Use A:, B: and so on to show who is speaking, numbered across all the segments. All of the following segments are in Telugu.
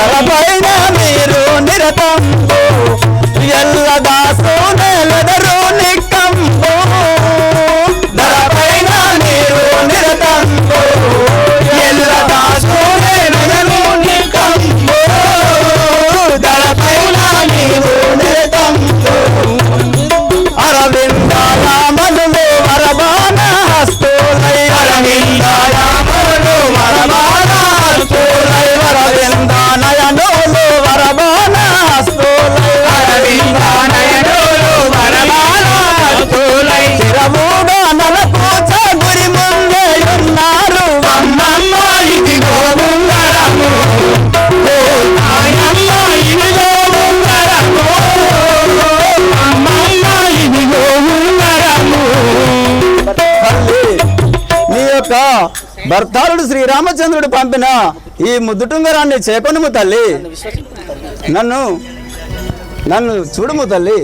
A: పైన మీరు నిరతంబు ఎల్లదాసు నెలదరు నిక్కంబు ధరపైన మీరు నిరతంబు ఎల్లదాసు నెలదరు నిక్కంబు ధరపైన మీరు నిరతంబు అరవిందాయామనులు వరబాణ హస్తులై అరవిందాయామనులు వరబాణ హస్తులై వరవిందానయనులు వరబాణ హస్తులై అరవిందానయనులు వరబాణ హస్తులై చిరముగా నలపూచ గురి ముందే ఉన్నారు అమ్మమ్మ ఇదిగో ఉంగరము ఆయమ్మ ఇదిగో ఉంగరము అమ్మమ్మ ఇదిగో ఉంగరము. నీ యొక్క భర్తారుడు శ్రీరామచంద్రుడు పంపిన ఈ ముద్దుటుంగరాన్ని చేకొనుము తల్లి. నన్ను చూడుము తల్లి.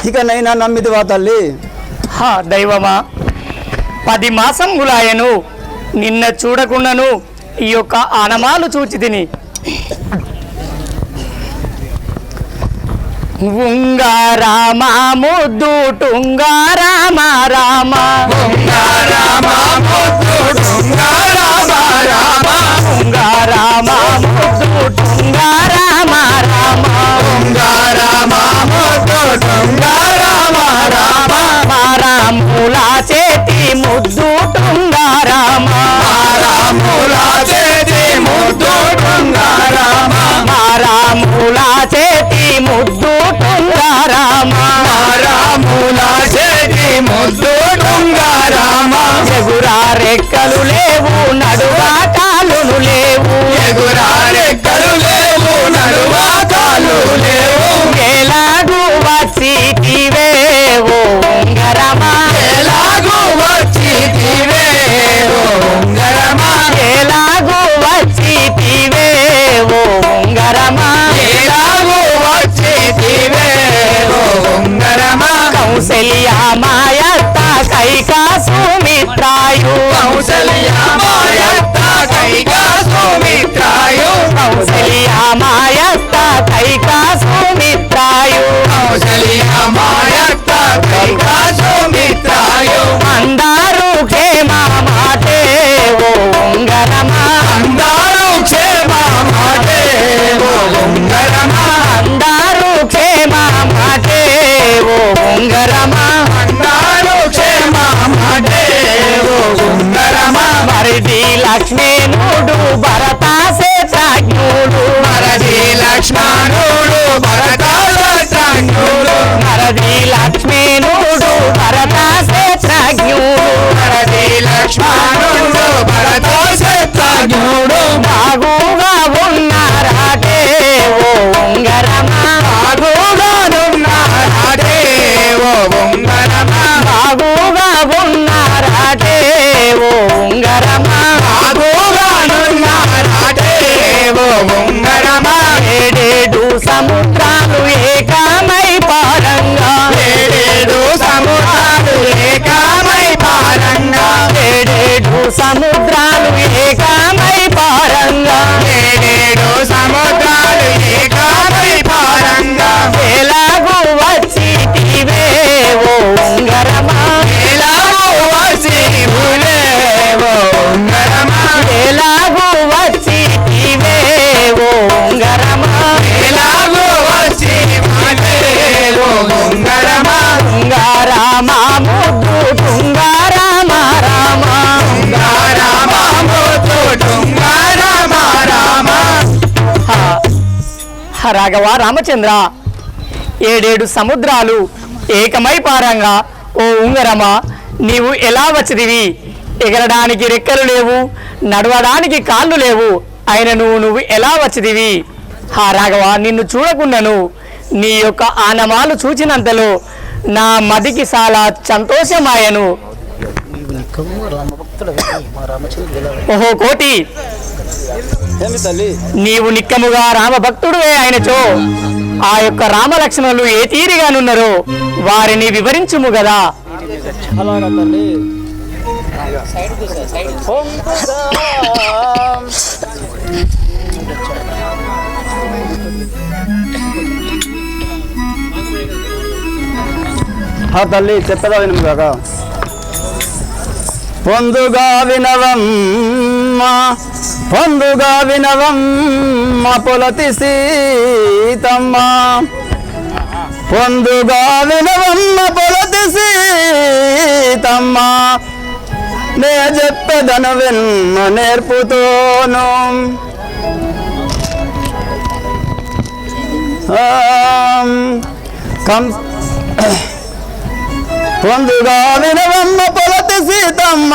A: ఇక నైనా నమ్మిదివా తల్లి.
B: దైవమా, 10 మాసములాయను నిన్న చూడకుండాను ఈ యొక్క ఆనమాలు చూచి తిని. ఉంగారామ ముద్దుటుంగారామ రామ ఉంగారామ ముద్దుటుంగారామ రామ ఉంగారామ ముద్దుటుంగారామ రామ ఉంగారామ ముద్దుటుంగారామ రామ మారాముల చేతి ముద్దుటుంగారామ మారాముల చేతి ముద్దుటుంగారామ మారాముల చేతి ముద్దుటుంగారామ మారాముల చేతి ముద్దుటుంగారామ ఎగురా రెక్కలు లేవు నడువా కాలును లేవు ఎగురా రెక్కలు లేవు నడువా కాలు లేవు ఎలాగూ వచ్చితివే ఓ ఉంగరమా ఎలాగూ వచ్చితివే ఓ ఉంగరమా ఎలాగూ వచ్చితివే ఓ ఉంగరమా ఎలాగూ వచ్చితివే ఓ ఉంగరమా కౌసల్యా మాయత్త కైకా సుమిత్రాయు కౌసల్యా మాయత్త కైకా సుమిత్రాయు కౌసల్యా మాయత్త కైకా సుమిత్రాయు కౌసల్యా మాయత్త కైకా సుమిత్రాయు అందరూ క్షేమ మాటే ఓ ఉంగరమా అందరూ క్షేమ మాటే ఓ ఉంగరమా అందరూ క్షేమ మాటే ఓ ఉంగరమా అందరూ క్షేమ మాటే ఓ ఉంగరమా మరిది లక్ష్మణుడు భరత శత్రుఘ్నుడు మరది లక్ష్మణుడు భరత శత్రుఘ్నుడు మరది లక్ష్మణుడు భరత శత్రుఘ్నుడు మరది లక్ష్మణుడు భరత శత్రుఘ్నుడు బాగుగా ఉన్నారాటే ఓ ఉంగరమా బాగుగా ఉన్నారాటే ఓ ఉంగరమా బాగుగా ఉన్నారాటే ఓ ఉంగరమా బాగుగా ఉన్నారాటే ఓ ఉంగరమా ఏడేడు సముద్రాలు ఏకమై పారంగా ఏడేడు సముద్రాలు ఏకమై పారంగా ఏడేడు సముద్రాలు ఏకమై పారంగా ఏడేడు సముద్రాలు ఏకమై పారంగా ఎలాగూ వచ్చితివే ఓ ఉంగరమా ఎలాగూ వచ్చితివే ఓ ఉంగరమా ఎలాగూ వచ్చితివే ఓ ఉంగరమా ఎలాగూ వచ్చితివే ఓ ఉంగరమా ఉంగారామ ముద్దుటుంగారామ రామ ఉంగారామ ముద్దుటుంగారామ రామ. రాఘవ రామచంద్ర, 7 సముద్రాలు ఏకమై పారంగా ఓ ఉంగరమా నీవు ఎలా వచ్చిదివి? ఎగరడానికి రెక్కలు లేవు, నడవడానికి కాళ్ళు లేవు, అయినను నువ్వు ఎలా వచ్చిదివి? రాఘవ, నిన్ను చూడకుండాను నీ యొక్క ఆనమాలు చూచినంతలో నా మదికి చాలా సంతోషమాయను. ఓహో కోటి, నీవు నిక్కముగా రామభక్తుడువే అయినచో ఆ యొక్క రామలక్ష్మణులు ఏ తీరిగానున్నారో వారిని వివరించుము గదా.
A: తల్లి చెప్పదా విను కాక. పొందుగా వినవమ్మ పొలతి సీతమ్మ, పొందుగా వినవమ్మ పొలతి సీతమ్మ, నే చెప్పెదను విన్న నేర్పుతోను. పొందుగా వినవమ్మ పొలతి సీతమ్మ,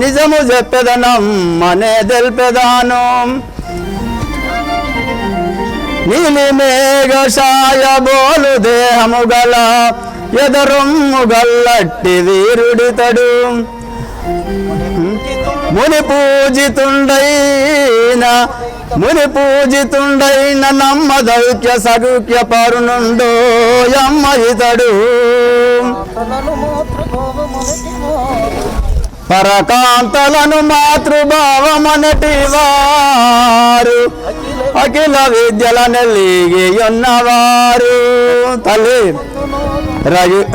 A: నిజము చెప్పెదనమ్మ నే తెల్పెదాను. నీలి మేఘశాయ బోలు దేహము గల ఎదరొమ్ము గల్లట్టి వీరుడితడు, ముని పూజితుండైన నమ్మ దౌత్య సగుక్య పరునుండో యమ్మ ఇతడు. పరకాంతలను మాతృభావమనటి వారు, అఖిల విద్యల నెల్లిగి ఉన్నవారు. తల్లి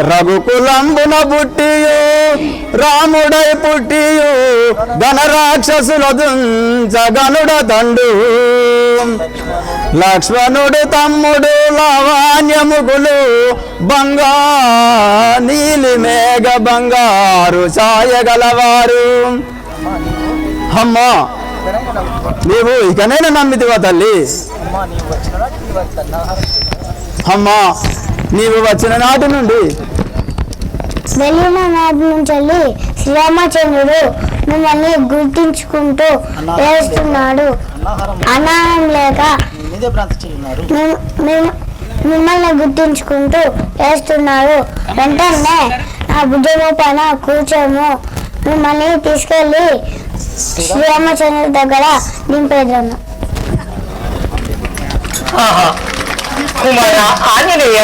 A: రఘుకులంబున పుట్టియు రాముడై పుట్టియు ఘనరాక్షసుల దుంచగనుడ తండు, లక్ష్మణుడు తమ్ముడు లావాణ్యముగులు నీలి మేఘ బంగారు ఛాయగలవారు. అమ్మా నీవు ఇకనైనా నమ్మితివా తల్లి? అమ్మా నీవు వచ్చిన నాటి నుండి
C: వెళ్ళిన నాటి నుంచి శ్రీరామచంద్రుడు మిమ్మల్ని గుర్తించుకుంటూ వేస్తున్నాడు. అన్నారం లేక మిమ్మల్ని గుర్తించుకుంటూ వేస్తున్నాడు. వెంటనే నా భుజము పైన కూర్చోము, మిమ్మల్ని తీసుకెళ్ళి శ్రీరామచంద్రుడి దగ్గర దింపేదాను.
B: కుమార ఆంజనేయ,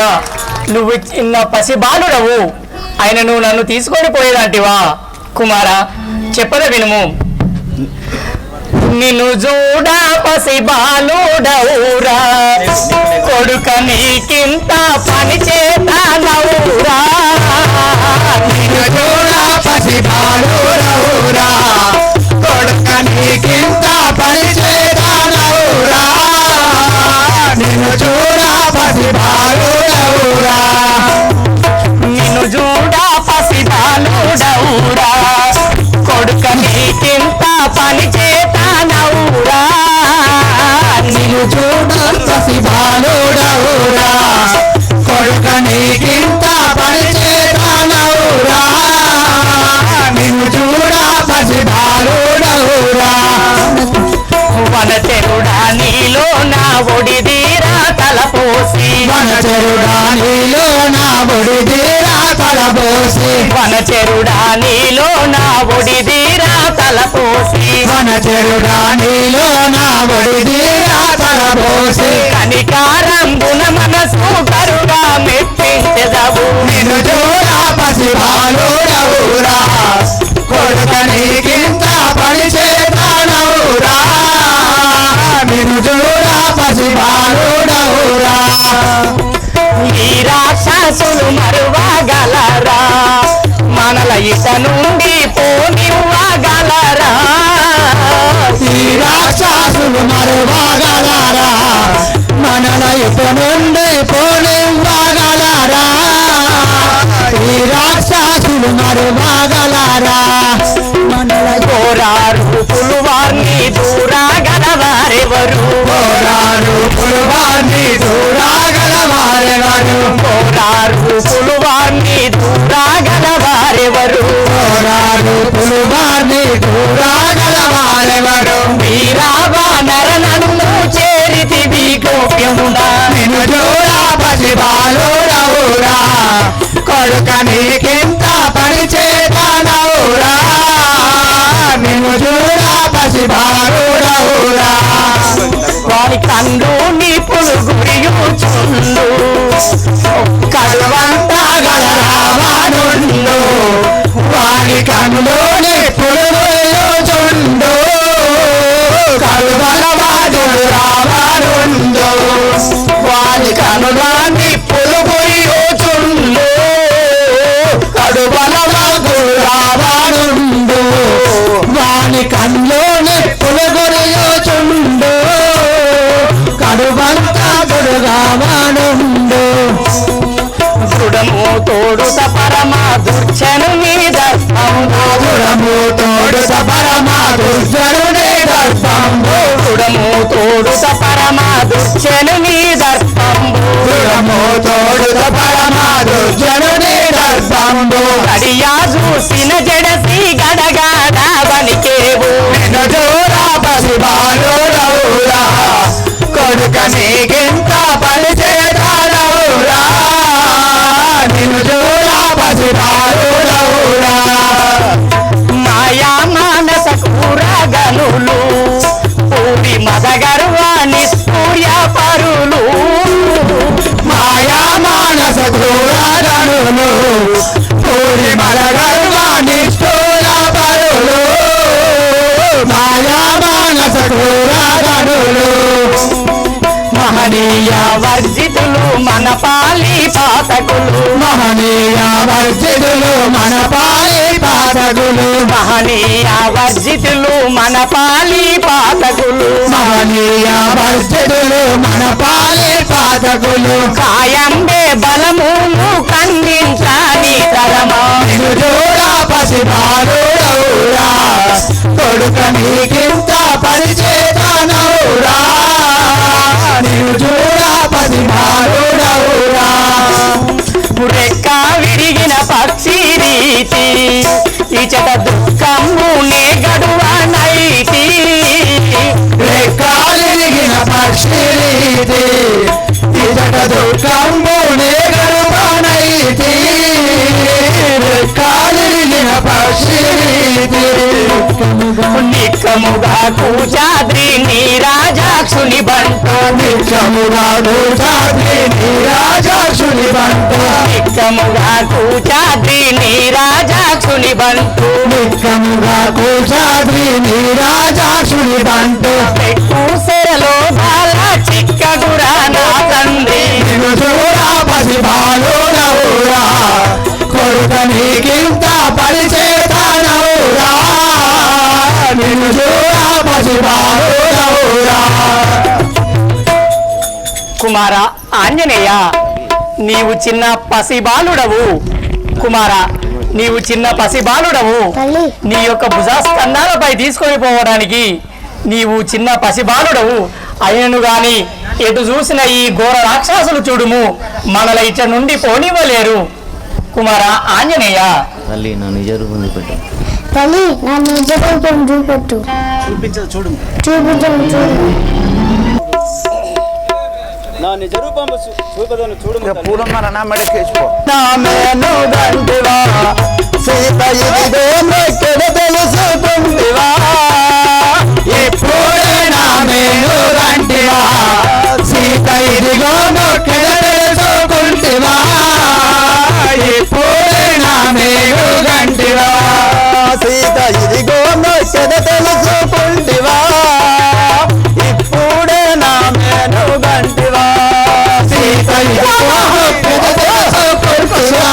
B: నువ్వు చిన్న పసిబాలుడవు, ఆయన నువ్వు నన్ను తీసుకొని పోయేదంటివా? కుమార చెప్పద వినుము. నిన్ను చూడ పసిబాలుడవురా, కొడుక నీకింత పని చేతనవురా. నిన్ను చూడ పసిబాలుడవురా, కొడుక నీకింత పని చేతనవురా. నిన్ను చూడ పసిబాలుడవురా, నిన్ను చూడ పసిబాలుడవురా, కొడుక నీకింత పని చేతనవురా. నిన్ను చూడ పసిబాలుడవురా, కొడుక నీకింత పని చేతనవురా. నిన్ను చూడ పసిబాలుడవురా, వనచెరుడా నీలో నా ఒడిదీరా తలపోసి, వనచెరుడా నీలో నా ఒడిదీరా తలపోసి, వనచెరుడా నీలో నా ఒడిదీరా తలపోసి, వనచెరుడా నీలో నా ఒడిదీరా తలపోసి, కనికారంబున మనసు కరుగా మెప్పించెదవు. నిన్ను చూడ పసిబాలుడవురా, కొడుక నీకింత పని చేతనవురా. నిన్ను చూడ పసిబాలుడవురా, ఈ రాక్షసులు మరువగలరా, మనల ఇట నుండి పోనివ్వగలరా. ఈ రాక్షసులు మరువగలరా, మనల ఇట నుండి పోనివ్వగలరా. ఈ రాక్షసులు మరువగలరా, మనల కోరారుపులు వారిని దూరగలవారెవరు. కోరారుపులు వారిని దూరగలవారెవరు. కోరారుపులు వారిని దూరగలవారెవరు. కోరారుపులు వారిని దూరగలవారెవరు. వీరావానర నన్ను చేరితివి గోప్యముడా, నిన్ను చూడ పసిబాలుడవురా, కొడుక నీకింత పని చేతనవురా. నిన్ను చూడ పసిబాలుడవురా, వారి కన్ను నీ పులుగురియుచుండు, కడువంత గల రావణుండు. వారి కన్నులోని పులుగురియుచుండు, కడువలవాదుడు రావణుండు. వారి కన్నులోని పులుగురియుచుండు, తోడుత పరమ దుర్జనుని దర్పంబు
A: గుణము తోడుత పరమ దుర్జనుని దర్పంబు
B: గుణము తోడుత పరమ దుర్జనుని దర్పంబు
A: గుణము తోడుత పరమ దుర్జనుని దర్పంబు
B: కడియా చూసిన జడసి గడగాడ వనికేవు
A: నిజోరా పసిబాలురవురా కొడుక నీకింత పరిచేదారవురా నిజోరా పసిబాలురవురా
B: మాయా మానస కూరగనులు పూరి మదగర్వాణి సూర్య పరులు
A: మాయా మానస ఘోరగణులు పూరి మలగర్వాణి స్థూల పరులు మాయా మానస ఘోరగణులు
B: మహనీయ వర్జితులు మన పాలి పాతకులు
A: మహనీయ వర్జితులు మన పాలి పాతకులు
B: మహనీయ వర్జితులు మన పాలి పాతకులు
A: మహనీయ వర్జితులు మన పాలి పాతకులు
B: కాయంబే బలమును ఖండించాలి తరమా
A: నిజోరా పసిబాలురవురా కొడుక నీకింత పరిచేతనవురా నిజోరా పసిబాలురవురా
B: రెక్క విరిగిన పక్షి రీతి ఇచట దుఃఖమునే గడువనైతి
A: రెక్కాలిగిన పక్షి రీతి ఇదట దుఃఖంబునే గర్భనైతి రెక్కాలిగిన పక్షి రీతి
B: నిక్కముగా కూచాద్రి నీరాజాక్షుని బంటు
A: నిత్యముగా దూషాద్రి నీరాజాక్షుని బంటు
B: నిక్కముగా కూచాద్రి నీరాజాక్షుని బంటు
A: నిత్యముగా కూషాద్రి నీరాజాక్షుని బంటు
B: పెట్టు సెరలో బాల చిక్కగురా నా తండ్రి
A: నిజోరా పసిబాలురవురా కొడుక నీకింత పరిచేతనవురా నిజోరా పసిబాలురవురా
B: కుమార ఆంజనేయ నీవు చిన్న పసిబాలుడవు కుమార నీవు చిన్న పసిబాలుడవు
C: తల్లి
B: నీ యొక్క భుజస్కంధాలపై తీసుకొని పోవడానికి నీవు చిన్న పసిబాలుడవు అయినను గాని ఎటు చూసిన ఈ ఘోర రాక్షసులు చూడుము మనల ఇచ్చ నుండి పోనివ్వలేరు కుమార ఆంజనేయ
D: తల్లి నా నిజ రూపం చూపెట్టు
C: తల్లి నా నిజ రూపం చూపెట్టు
A: చూడు
C: చూపించను చూడు
A: నా నిజ రూపం చూపదను చూడు
D: పూలమ్మ నా మెడకేసిపో
A: నామేను గంటివా సీత ఇదిగో మెక్కెడ తెలుసుకుంటివా ఇప్పుడే నామేను గంటివా సీత ఇదిగో మెక్కెడ తెలుసుకుంటివా ఇప్పుడే నామేను గంటివా సీత ఇదిగో మెక్కెడ తెలుసుకుంటివా ఇప్పుడే నామేను గంటివా సీత ఇదిగో మెక్కెడ తెలుసుకుంటివా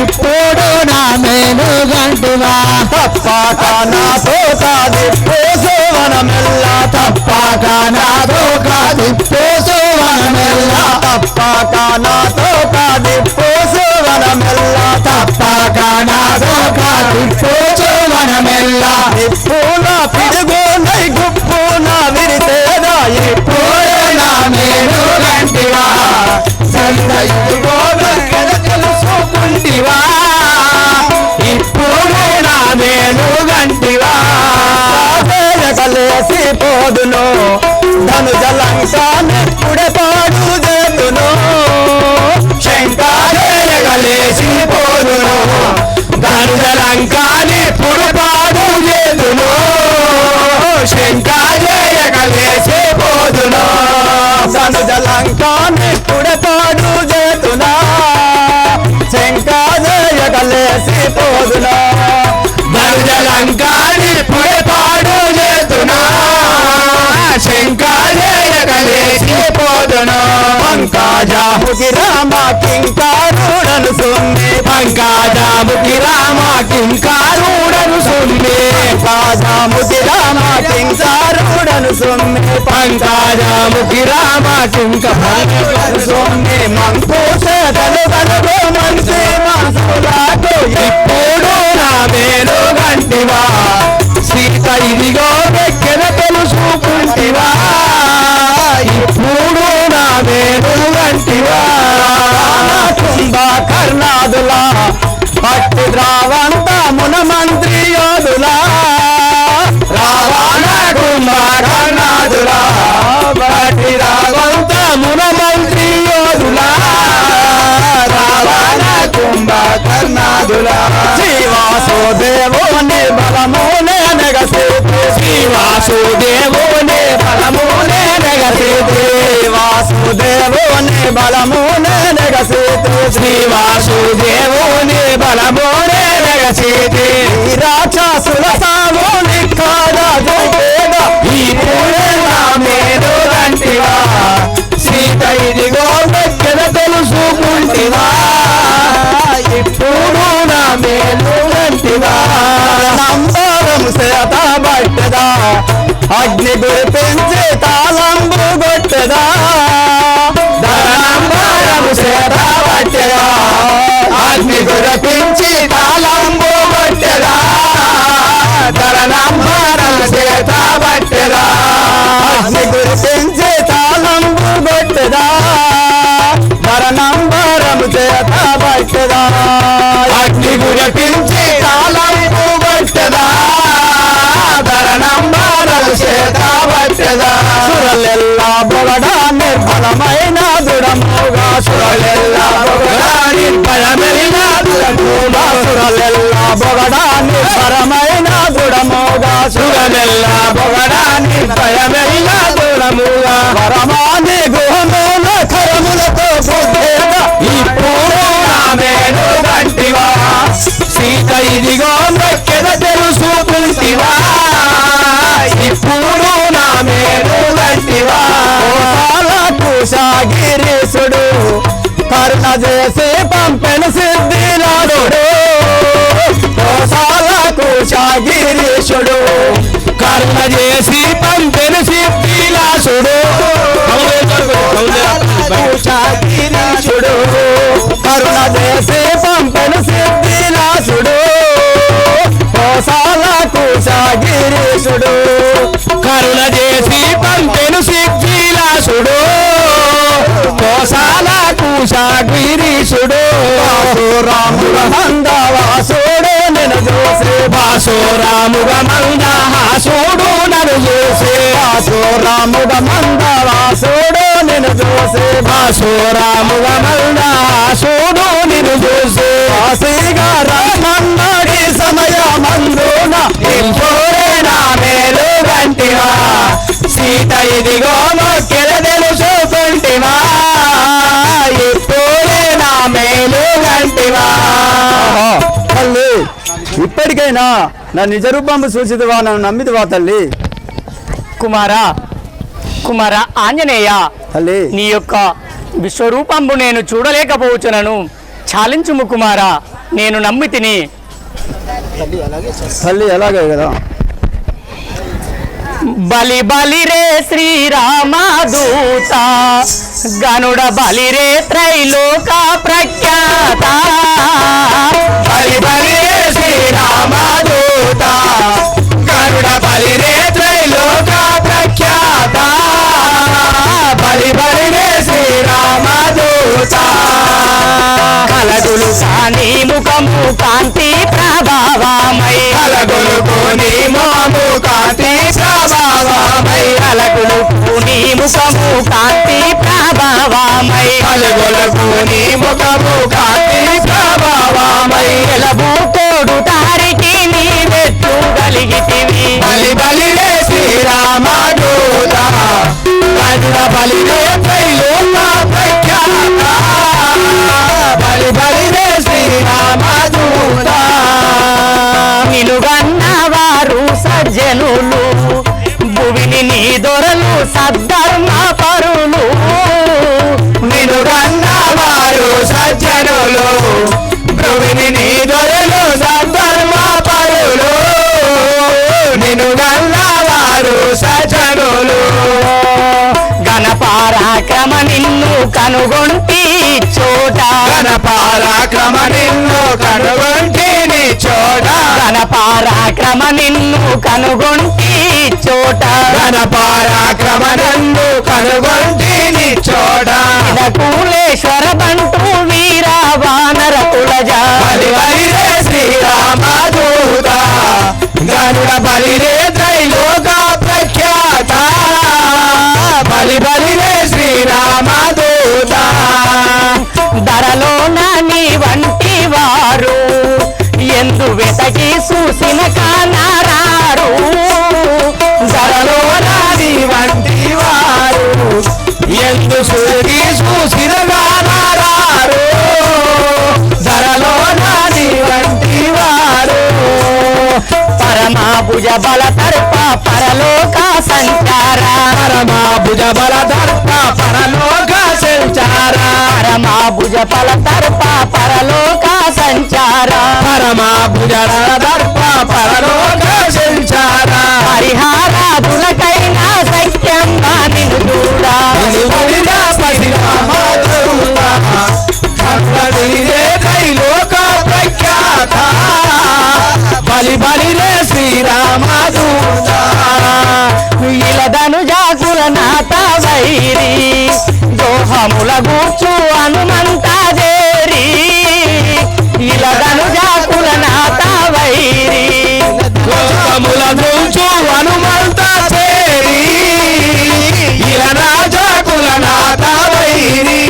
A: ఇప్పుడు నా మేలు గంటివా తప్పాక నాతో కాది పోసోవనమెల్ల తప్పాక నాతో కాది పోసోవనమెల్ల తప్పాక నాతో కాది పోసోవనమెల్ల తప్పాక నాతో కాది పోసోవనమెల్ల ఇప్పుల పిడుగు నై గుప్పు నా విరితేదా ఇప్పుడే నా మేలు గంటివా సంత ఇదిగో మెక్కెడ తెలుసుకుంటివా ఇప్పుడే నా మేలు గంటివా కలిసి పోదును ధనుజ లంకానెప్పుడే పాడు చేతును శంకాలయ కలిసి పోదును ధనుజ లంకానెప్పుడు పాడు చేతును శంకాలయ కలిసి పోదును ధనుజ లంకానెప్పుడే పాడు చేతునా శంకాలయ కలిసి పోదునా ధనుజ లంకానెప్పుడే పాడు చేతునా శంకాలయ కలిసి పోదును పంకాజాముకి రామ కింకారుడను సున్ని పంకాజాముకి రామ కింకారుడను సున్ని పంకాజాముకి రామ కింకారుడను సున్ని పంకజముఖి రామ కింక సోమ్ని మంకుశ తనుగనుగో మంచి మనసులకు ఇప్పుడు నా మేలు గంటివా సీత ఇదిగో వెక్కెన తెలుసుకుంటివా ఇప్పుడు నా మేలు గంటివా కుంభకర్ణాదులా పట్టి ద్రావంత మున మంత్రి యోధులా రావణ కుంభకర్ణాదులా పట్టి ద్రావంత మున మంత్రి యోధులా రావణ కుంభకర్ణాదులా శ్రీవాసుదేవుని బలమునే నెగసేతి శ్రీవాసుదేవుని బలమునే నెగసేతి వాసుదేవుని బలమునే నెగసేతి శ్రీవాసుదేవుని బలమునే నెగసేతి రాక్షసుల సాముని కాదా జోగేద ఈ పూర్ణ మేలు గంటివా సీత ఇదిగో వెక్కెన తెలుసుకుంటివా ఇప్పుడు నా మేలు గంటివా నంబరం సేత బట్టదా అగ్ని పెంచి తాళంబు కొట్టదా నంబరం సేత బట్టదా అగ్ని పెంచి తాళంబు కొట్టదా నంబరం సేత బట్టదా అగ్ని పెంచి తాళంబు కొట్టదా నంబరం చేత బట్టదా అగ్ని గురిపించి తాళంబు కొట్టదా నంబరం చేత బట్టదా సురలెల్లా బొగడా నిర్మలమైన దుడముగా సురలెల్లా బొగడా నిర్మలమైన దుడముగా సురలెల్లా బొగడా నిర్మలమైన దుడముగా సురలెల్లా బొగడా నిర్మలమైన దుడముగా వరమాని గుహముల కరములతో బుద్ధేగా ఇప్పుడు నా మేలు గంటివా సీత ఇదిగో మెక్కెద తెలుసుకుంటివా ఇప్పుడు నా మేలు గంటివా కుశాగిరీశుడు కరుణ చేసి పంపెను సిద్ధిలాడుడు కుశాగిరీశుడు కరుణ చేసి పంపెను సిద్ధిలాసుడు కుశాగిరీశుడు కరుణ చేసి పంపెను సిద్ధిలాసుడు కుశాగిరీశుడు కరుణ చేసి పంపెను సిద్ధిలాసుడు కోసాల కుశాగిరీశుడు రాముల మందవాసుడు నిన్ను చూసి బాసురాముగ మందహాసుడు నన్ను చూసి బాసురాముగ మందవాసుడు నిన్ను చూసి బాసురాముగ మందహాసుడు నిన్ను చూసి కాశీగా రమ్మన్నడి సమయమందున ఇంకోరే నా మేలు గంటివా సీత ఇదిగో మొక్కెల తెలుసుకుంటివా ఇప్పుడే నా మేలు గంటివా తల్లి ఇప్పటికైనా నా నిజ రూపంబు సూచితవా నన్ను నమ్మిదివా తల్లి
B: కుమార ఆంజనేయ
A: తల్లి
B: నీ యొక్క విశ్వరూపంబు నేను చూడలేకపోవచ్చునను చాలించుము కుమారా నేను నమ్మి తిని
A: తల్లి ఎలాగే కదా
B: బలి బలి రే శ్రీరామదూత గనుడ బలి రే త్రైలోక ప్రఖ్యాత బలి బలి రే శ్రీరామదూత గనుడ బలి రే త్రైలోక ప్రఖ్యాత బలి బలి రే శ్రీరామదూత కలగులు కాని ముఖము కాంతి ప్రభావమై కలగులు కోని మోము కాంతి ప్రభావమై కలగులు కోని ముఖము కాంతి ప్రభావమై కలగులు కోని ముఖము కాంతి ప్రభావమై ఎలబు తోడు తారికి నీవెత్తు గలిగితివి బలి బలి రే శ్రీరామదూత కనుడ బలి రే త్రైలోక ప్రఖ్యాత బలి బలి రే శ్రీరామదూత నిలుగన్న వారు సజ్జనులు భువిని నీ దొరలు సద్ధర్మ పరులు నిలుగన్న వారు సజ్జనులు భువిని నీ దొరలు సద్ధర్మ పరులు నిలుగన్న వారు సజ్జనులు కనుగొంటి చోట
A: పరాక్రమ నిన్ను కనుగొంటిని చోట
B: పరాక్రమ నిన్ను కనుగొంటి చోట
A: పరాక్రమ నిన్ను కనుగొంటిని చోట
B: కూలేశ్వర బంటు వీర వానర కులజ
A: బలిరే శ్రీరామదూత గరుడ బలిరే త్రైలోక ప్రఖ్యాత బలిరే శ్రీరామదూత
B: ధరలోన నీ వంటి వారు ఎందు వెతకి చూసిన కానారారు
A: ధరలోన నీ వంటి వారు ఎందు సూరి చూసిన గానారారు ధరలోన నీ వంటి వారు
B: పరమా భుజ బల తర్ప పరలోక సంచార
A: పరమా భుజ బల దర్ప పరలోక సంచార
B: పరమా భుజ బల తర్ప పరలోక సంచార
A: పరమా భుజ దర్ప పరలోక సంచార
B: పరిహారాదులకైనా సత్యంగా నిన్ను చూడా
A: త్రైలోక ప్రఖ్యాత బలిరే శ్రీరామదూత
B: ఇలదను జాకుల నాత వైరి దోహముల గూర్చు హనుమంత దేరి ఇలదను జాకుల నాత వైరి
A: గోముల దూచు హనుమంత చేరి ఇలా రాజకుల నాథ వైరి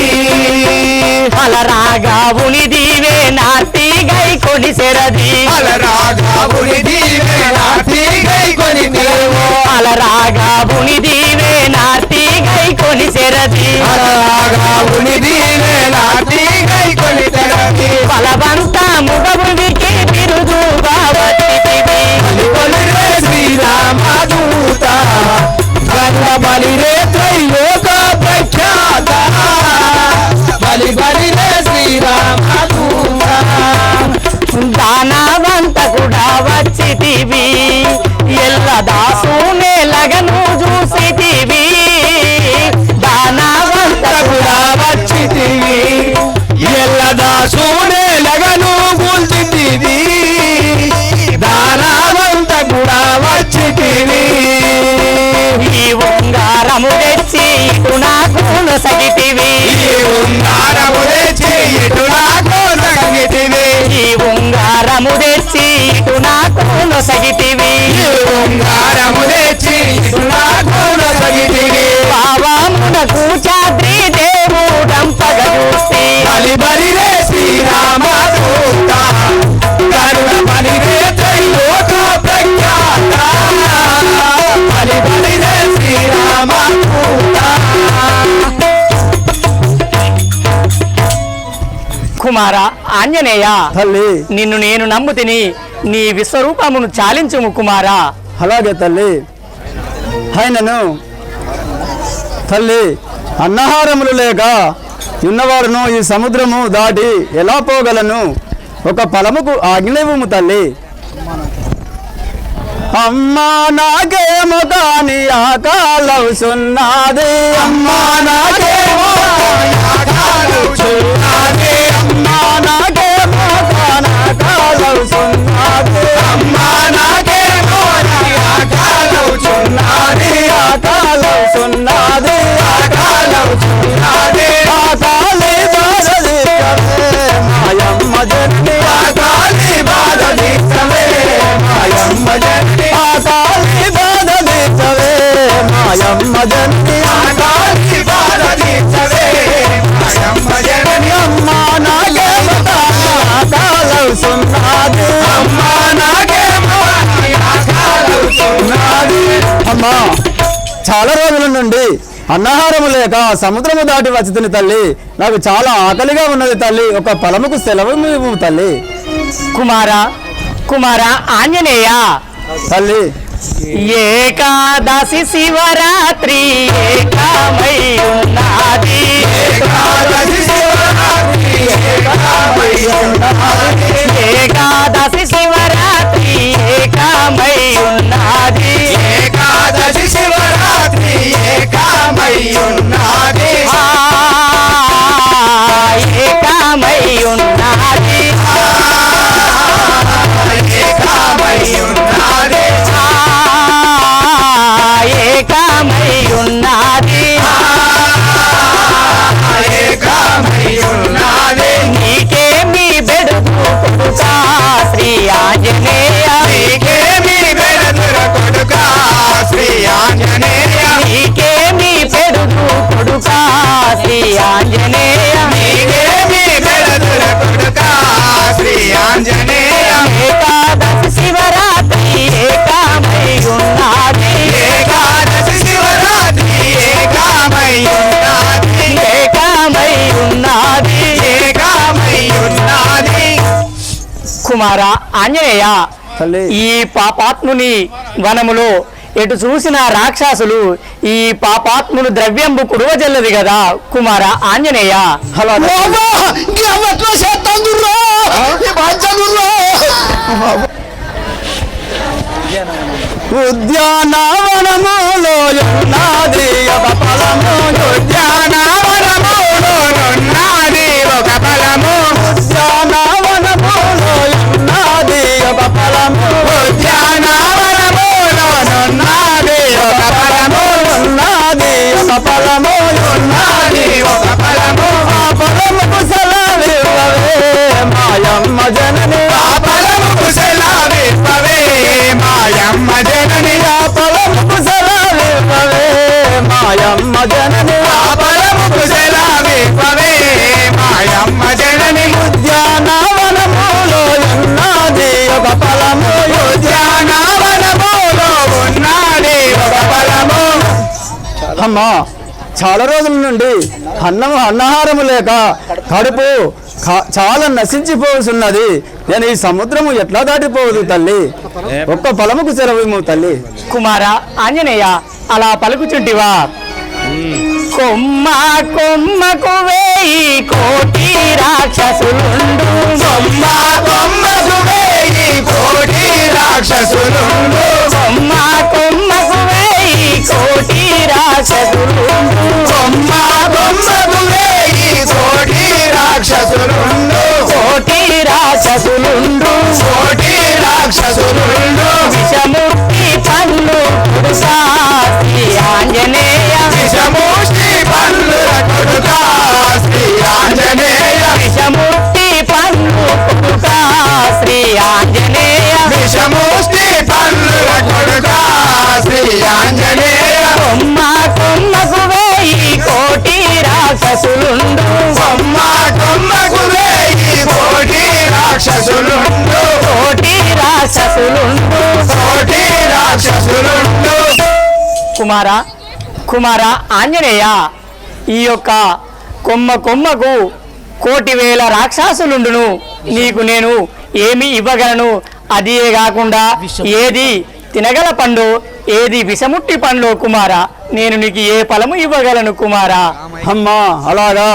B: అలరాగావుని దీవే నాటి గై కొని సెరది
A: అలరాఘవుని దీవే నాటి గై కొని నీవు
B: అలరాగావుని దీవే నాటి గై కొని సెరది
A: అలరాఘవుని దీవే నాటి గై కొని తెరది
B: బలవంత ముగముడికి బిరుదుగా వచ్చితివి
A: బలిరే శ్రీరామదూత గంగ బలిరే త్రైలోక ప్రఖ్యాత బలిరే శ్రీరామదూత
B: దానవంత కూడా వచ్చితివి ఎల్ల దాసునే లగను చూసితివి దానవంత
A: కూడా వచ్చితివి ఎల్లదాసునే లగను కూల్చితివి దానావంత కూడా వచ్చితివి
B: ఈ ఉంగారము తెచ్చి ఇటు నాకు నొసగితివి
A: ఈ ఉంగారము తెచ్చి ఇటు నాకు నొసగితివి
B: ఈ ఉంగారము తెచ్చి ఇటు నాకు నొసగితివి
A: ఈ ఉంగారము తెచ్చి ఇటు నాకు నొసగితివి
B: పావమునకు చాద్రి దేవుడంపగ చూసి
A: బలిరే శ్రీరామదూత గరుడ బలిరే త్రైలోక ప్రఖ్యాత బలిరే శ్రీరామదూత
B: కుమార ఆంజనేయ
A: తల్లి
B: నిన్ను నేను నమ్ముతిని నీ విశ్వరూపమును చాలించుము కుమారా
A: అలాగే తల్లి ఆయనను తల్లి అన్నహారములు లేక ఉన్నవాడును ఈ సముద్రము దాటి ఎలా పోగలను ఒక ఫలముకు ఆజ్ఞనివ్వుము తల్లి అమ్మా నాకేమో కాని ఆకాలవుసున్నది అమ్మా నాకేమో ఆకాలవుసున్నది అమ్మా నాకేమో కాని ఆకాలవుసున్నది అమ్మా నాకేమో ఆకాలవుసున్నది ఆకాలవుసున్నది ఆకాలవుసున్నది ఆకాలి బాధది మాయమ్మ జన్ని ఆకాలి బాధది మాయమ్మ జన్ని ఆకాలి బాధది మాయమ్మ జన్ని ఆకాలి బాధది మాయమ్మ జన్ని అమ్మా నాకేమో ఆకాలవుసున్నది అమ్మా నాకేమో ఆకాలవుసున్నది అమ్మా చాలా రోజుల నుండి అన్నహారము లేక సముద్రము దాటి వచ్చిన తల్లి నాకు చాలా ఆకలిగా ఉన్నది తల్లి ఒక ఫలముకు సెలవు ఇవ్వు తల్లి
B: కుమార ఆంజనేయ
A: తల్లి
B: ఏకాదశి శివరాత్రి ఏకమై ఉన్నది ఏకాదశి శివరాత్రి ఏకమై ఉన్నది
A: ఏకాదశి శివరాత్రి ఏకమై ఉన్నది
B: ఉన్నది నీకేమి బెడుగు కొడుకా శ్రీ ఆంజనేయ నీకేమి బెడుగు కొడుకా శ్రీ ఆంజనేయ నీకేమి బెడుగు కొడుకా శ్రీ ఆంజనేయ నీకేమి బెడుగు కొడుకా శ్రీ ఆంజనేయ ఏకాదశి శివరాత్రి ఏకామై ఉన్నది ఏకాదశి శివరాత్రి ఏకామై ఉన్నది ఏకామై ఉన్నది ఏకామై ఉన్నది కుమార ఆంజనేయ
A: తల్లి
B: ఈ పాపాత్ముని వనములో ఎటు చూసిన రాక్షసులు ఈ పాపాత్మును ద్రవ్యంబు కురువజల్లది కదా కుమార ఆంజనేయ
A: అలా ఉద్యానవనములో ఉన్నది ఒక ఫలము ఉద్యానవనములో ఉన్నది ఒక ఫలము ఉద్యానవనములో ఉన్నది ఒక ఫలము ఉద్యానవనములో ఉన్నది ఒక ఫలము ఉన్నది ఒక ఫలము ఉన్నది ఒక ఫలము ఆ ఫలముకు సెలవివ్వవే మాయమ్మ జనని ఆ ఫలముకు సెలవివ్వవే మాయమ్మ జనని ఆ ఫలముకు సెలవివ్వవే మాయమ్మ జనని ఆ ఫలముకు సెలవివ్వవే మాయమ్మ జనని ఉద్యానవనములో ఉన్నది ఒక ఫలము ఉద్యానవనములో ఉన్నది ఒక ఫలము అమ్మా చాలా రోజుల నుండి అన్నహారము లేక కడుపు చాలా నశించిపోతున్నది. నేను ఈ సముద్రము ఎట్లా దాటిపోదు తల్లి, ఒక్క ఫలముకు సెలవు తల్లి.
B: కుమార ఆంజనేయ అలా పలుకుచుంటివా? కొమ్మ కొమ్మకు వేయి కోటి రాక్షసులుండు,
A: కొమ్మ కొమ్మకు వేయి కోటి రాక్షసులుండు,
B: కొమ్మ కొమ్మకు వేయి కోటి రాక్షసులుండు,
A: కొమ్మ కొమ్మకు వేయి కోటి రాక్షసులుండు,
B: కోటి రాక్షసులుండు,
A: కోటి రాక్షసులుండు.
B: విషముక్తి పన్ను పురుషా శ్రీ ఆంజనేయ,
A: విషముష్టి పన్నుల కొడుకా శ్రీ ఆంజనేయ,
B: విషముక్తి పన్ను పురుషా శ్రీ ఆంజనేయ,
A: విషముష్టి పన్నుల కొడుకా శ్రీ ఆంజనేయ.
B: కొమ్మ కొమ్మకు వేయి కోటి రాక్షసులుండు,
A: కొమ్మ కొమ్మకు వేయి కోటి రాక్షసులుండు,
B: కోటి రాక్షసులుండు.
A: కోటి రాక్షసులుండు.
B: కుమార కుమార ఆంజనేయ ఈ యొక్క కొమ్మ కొమ్మకు కోటి వేల రాక్షసులుండును, నీకు నేను ఏమి ఇవ్వగలను? అదియే కాకుండా ఏది తినగల పండు, ఏది విషముట్టి పండ్లు కుమార, నేను నీకు ఏ ఫలము ఇవ్వగలను కుమార?
A: అమ్మా అలాగా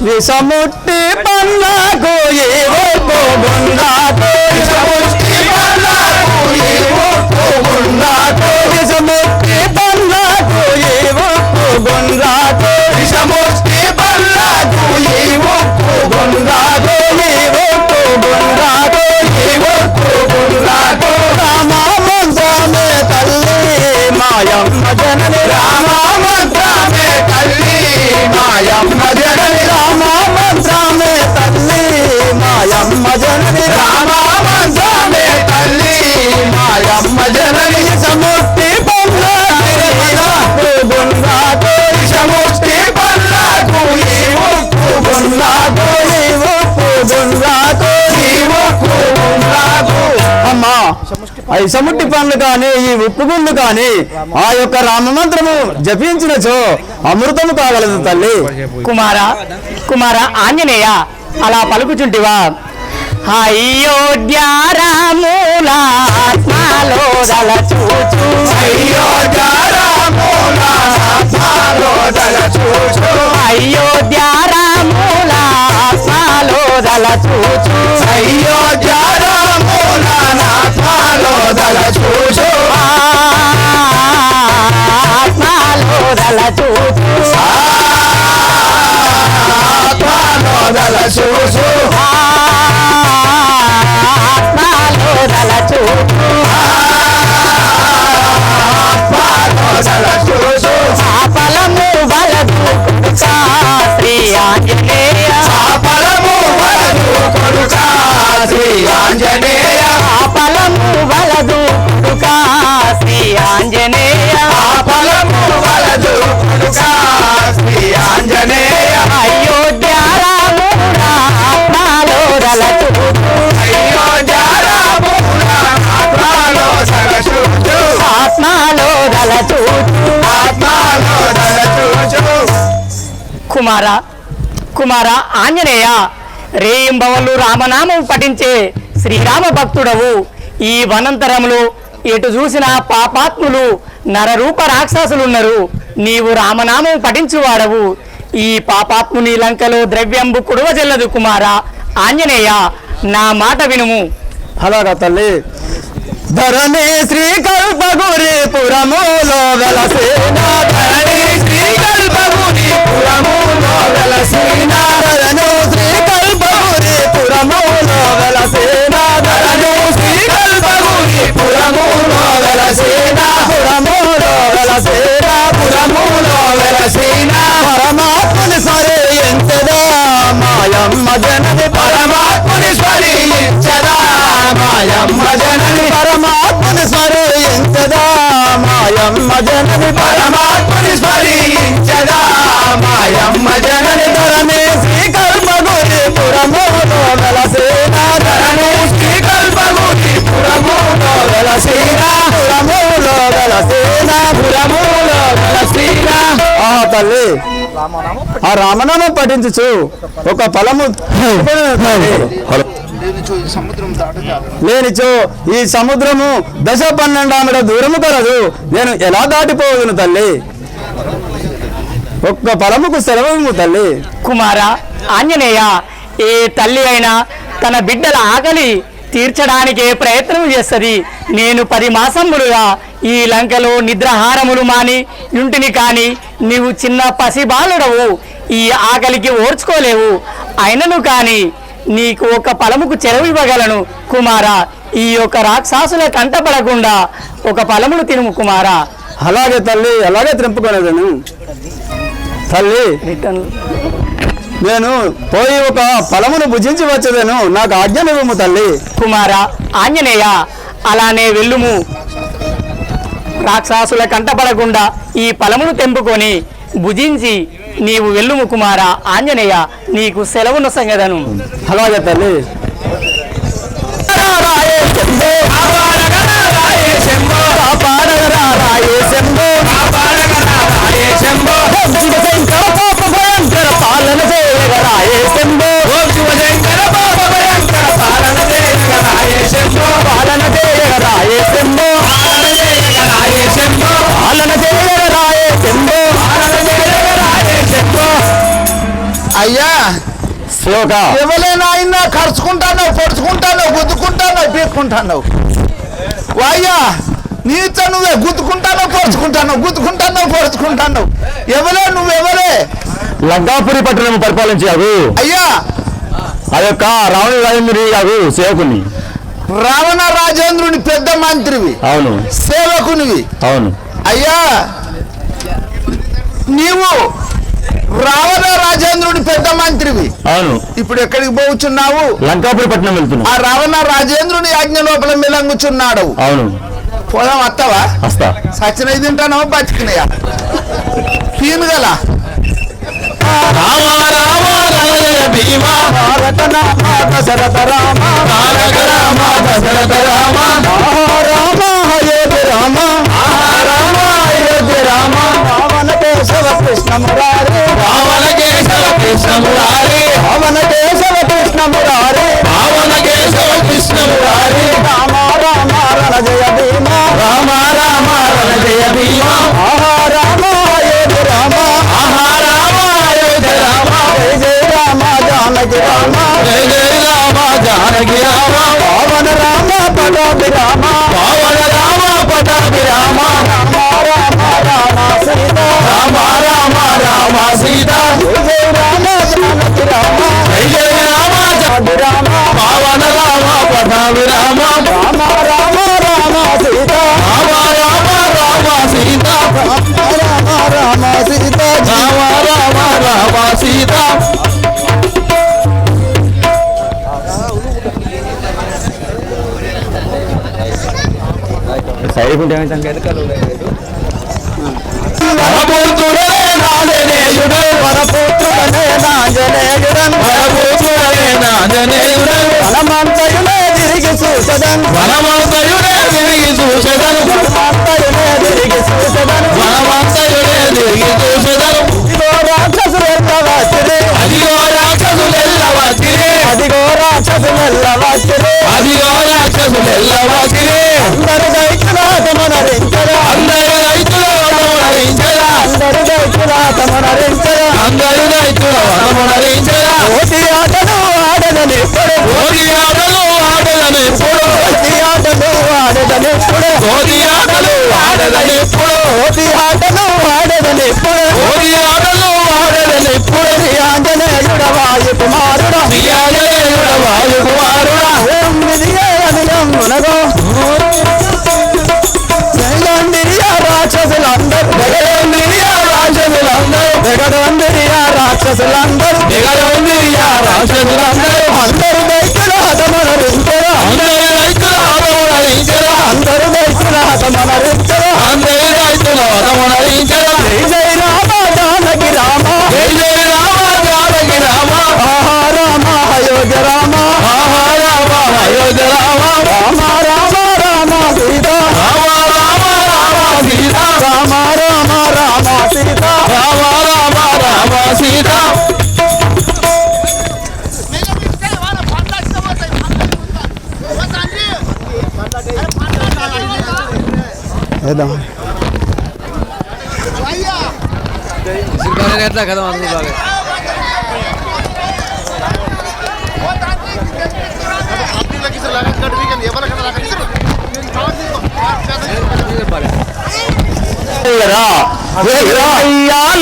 A: విషముట్టి పళ్ళకు ఏవో పోగుండాకు, విషముట్టి పళ్ళకు ఏవో పోగుండాకు, విషముట్టి పళ్ళకు ఏవో పోగుండాకు, విషముట్టి పళ్ళకు ఏవో పోగుండాకు, ఏవో పోగుండాకు, ఏవో పోగుండాకు. రామమంత్రమే తల్లి మాయమ్మ జనని, రామమంత్రమే తల్లి మాయమ్మ జనని, రామమంత్రమే తల్లి మాయమ్మ జనని, రామమంత్రమే తల్లి మాయమ్మ జనని. సముక్తి పల్లకు గుండాకు, సముక్తి పల్లకు ఈవు గుండాకు, ఈవు గుండాకు, ఈవు గుండాకు. అమ్మా ఈ సముట్టి పండ్లు కానీ ఈ ఉప్పు గుండు కానీ ఆ యొక్క రామమంత్రము జపించినచో అమృతము కాగలదు తల్లి.
B: కుమార కుమార ఆంజనేయ అలా పలుకుచుంటివా? అయోధ్య రాముల ఆత్మలో దలచూచు,
A: అయోధ్య రాముల ఆత్మలో దలచూచు,
B: అయోధ్య రాముల ఆత్మలో దలచూచు,
A: అయోధ్య రాముల ఆత్మలో దలచూచు,
B: ఆత్మలో దలచూచు,
A: ఆత్మలో దలచూచు,
B: ఆత్మలో దలచూచు,
A: ఆత్మలో దలచూచు, శ్రీ ఆంజనేయ
B: ఫలము వలదు కొడుకా శ్రీ ఆంజనేయ
A: ఫలము వలదు కొడుకా శ్రీ ఆంజనేయ
B: అయోధ్య రాముడా ఆత్మలో దలచు
A: అయోధ్య రాముడా ఆత్మలో సగచూచు
B: ఆత్మలో దలచు
A: ఆత్మలో దలచూచు
B: కుమార ఆంజనేయ రేయింబవళ్ళు రామనామం పఠించే శ్రీరామ భక్తుడవు. ఈ వనంతరములో ఎటు చూసిన పాపాత్ములు నరరూప రాక్షసులున్నారు. నీవు రామనామం పఠించువాడవు. ఈ పాపాత్ముని లంకలో ద్రవ్యంబు కుడవ చెల్లదు. కుమార ఆంజనేయ నా మాట వినుము.
A: అలాగా తల్లి. ధరణి శ్రీకల్పగురి పురములో వెలసిన ధరణి శ్రీకల్పగురి పురములో వెలసిన ధరణి శ్రీకల్పగురి పురములో వెలసిన ధరణి శ్రీకల్పగురి పురములో వెలసిన పురములో వెలసిన పురములో వెలసిన పరమాత్ముని స్మరించదా మాయమ్మ జనని పరమాత్ముని స్మరించదా మాయమ్మ జనని పరమాత్ముని స్మరించదా మాయమ్మ జనని పరమాత్ముని స్మరించదా మాయమ్మ జనని ధరణి శ్రీకల్పగురి పురములో వెలసిన ధరణి శ్రీకల్పగురి పురములో వెలసిన పురములో వెలసిన పురములో వెలసిన తల్లి ఆ రామనామం పఠించు ఒక ఫలము లేనిచో ఈ సముద్రము 10-12 ఆమెడ దూరము కలదు. నేను ఎలా దాటిపోవదును తల్లి? ఒక్క ఫలముకు సెలవు తల్లి.
B: కుమార ఆంజనేయ ఏ తల్లి అయినా తన బిడ్డల ఆకలి తీర్చడానికే ప్రయత్నం చేస్తుంది. నేను 10 మాసములుగా ఈ లంకలో నిద్రాహారములు మాని ఇంటిని కాని నీవు చిన్న పసిబాలుడవు. ఈ ఆకలికి ఓర్చుకోలేవు. అయినను కాని నీకు ఒక ఫలముకు చెలవు ఇవ్వగలను. కుమార ఈ యొక్క రాక్షసుల కంటపడకుండా ఒక ఫలమును తినుము. కుమార
A: అలాగే తల్లి, అలాగే తింపుకొనేదను తల్లి. నేను పోయి ఒక ఫలమును భుజించి వచ్చేదను. నాకు ఆజ్ఞనివ్వము తల్లి.
B: కుమార ఆంజనేయ అలానే వెళ్ళుము. రాక్షసుల కంటపడకుండా ఈ ఫలమును తెంపుకొని భుజించి నీవు వెళ్ళుము. కుమార ఆంజనేయ నీకు సెలవును సంగదను.
A: అలాగే తల్లి. పాలన చేయగరాయే శంభో శివశంకర పాలన చేయగరాయే శంభో పాలన చేయగరాయే శంభో పాలన చేయగరాయే శంభో పాలన చేయగరాయే శంభో పాలన చేయగరాయే శంభో. అయ్యా శివక ఎవరైనా అయినా ఖర్చుకుంటాను, పొడుచుకుంటాను, గుద్దుకుంటాను, పీక్కుంటాను. అయ్యా నీత నువ్వే గుద్దుకుంటాను, పొడుచుకుంటాను, గుద్దుకుంటాను, పొడుచుకుంటాను. ఎవరే నువ్వెవరే? లంకాపురి పట్టణం పరిపాలించావు అయ్యా. ఆ యొక్క రావణ రాజేంద్రుడి కాదు సేవకుని. రావణ రాజేంద్రుని పెద్ద మంత్రివి. అవును. సేవకునివి. అవును. అయ్యా నీవు రావణ రాజేంద్రుని పెద్ద మంత్రివి. అవును. ఇప్పుడు ఎక్కడికి పోవచ్చున్నావు? లంకాపురి పట్టణం వెళ్తున్నావు. ఆ రావణ రాజేంద్రుని ఆజ్ఞ లోపల మిలంగుచున్నాడు. అవును. పోదాం వస్తావా? వస్తా. సచ్చినవి తింటానో బతికినయా తీను గల రామ రామ రాయ భీమా భారత నామ దశరథ రామ తారక రామ దశరథ రామ రామ అయోధ్య రామ రామ అయోధ్య రామ పవన కేశవ కృష్ణ మురారి పవన కేశవ కృష్ణ మురారి పవన కేశవ కృష్ణ మురారి పవన కేశవ కృష్ణ మురారి రామ రామ రణ జయ భీమా రామ రామ రణ జయ భీమా రామ అయోధ్య రామ జయ జయ రామ జానకి రామ జయ జయ రామ జానకి రామ పవన రామ పటాభి రామ పవన రామ పటాభి రామ రామ రామ రామ సీత రామ రామ రామ సీత జయ జయ రామ జానకి రామ జయ జయ రామ జానకి రామ పవన రామ పటాభి రామ రామ రామ రామ సీత రామ రామ రామ సీత రామ రామ సీత రామ రామ రామ సీత. లేకుంటే ఏమైతే వెనకాల వనమంతయునే తిరిగి చూసదన్ అదిగో రాక్షసులెల్లవచ్చిరే అందరు దైత్యులాటమనరించరా కోటి ఆటలు ఆడదనిప్పుడు కోటి ఆటలు ఆడదనిప్పుడు ఆంజనేయుడ వాయు కుమారుడా ఓం విజయమునగో రాక్షసులందరూ అందరూ దైత్యుల హతమనరించరా జై జై రామ జానకి రామ రామ అయోధ్య రామ రామ రామ రామ సీత రామ రామ రామ సీత
E: ఎట్లా కదా బాగా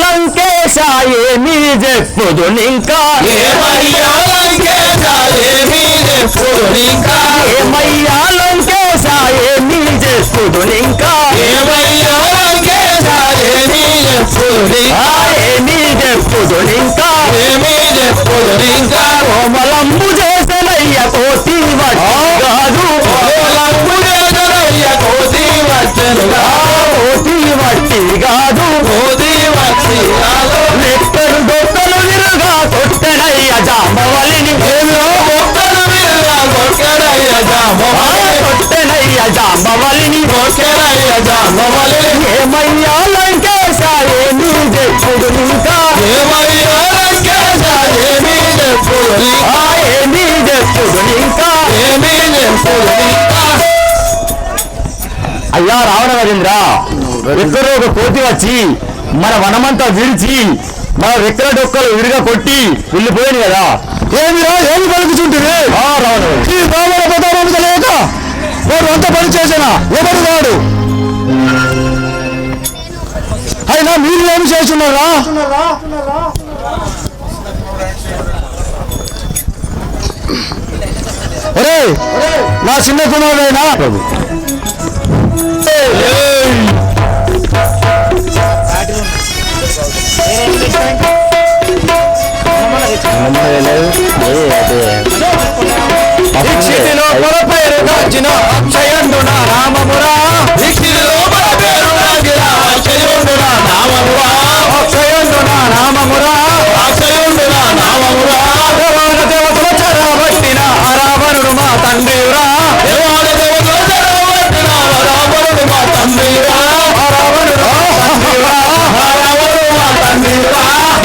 A: లంకేశ ఏమీ చెప్పుదు ఇంకా ఏమయ్యా లంకేశ ఏమీ చెప్పుదు ఇంకా కోమలంబు చేసనయ్య కోటి కాదు కోటి వట్టి కాదు నెత్తరు దొక్కలు విరుగా కొట్టనయ్య జాంబవలిని కొట్టనయ్య జాంబవలిని ఏమయ్యా లంకేశ ఏమీ చెప్పుడు ఇంకా అయ్యా రావణవరేంద్ర ఎక్కడో ఒక కోతి వచ్చి మన వనమంతా విడిచి మన రెక్కల డొక్కలు విడిగా కొట్టి వెళ్ళిపోయాను కదా ఏమి పలుకుతుంటుంది ఈ రావణ పదార్థం లేక వాడు అంత పని చేసినా ఎవరు వాడు అయినా మీరు ఏమి చేస్తున్నారా ఒరే నా చిన్న కుమారుడైనా దీక్షితిలో పేరు దాచిన అక్షయండున నామమురా దీక్షితిలో పేరు దాచిన అక్షయండున నామమురా దేవాన దేవతల చెరబట్టిన రావణుడు మా తండ్రిరా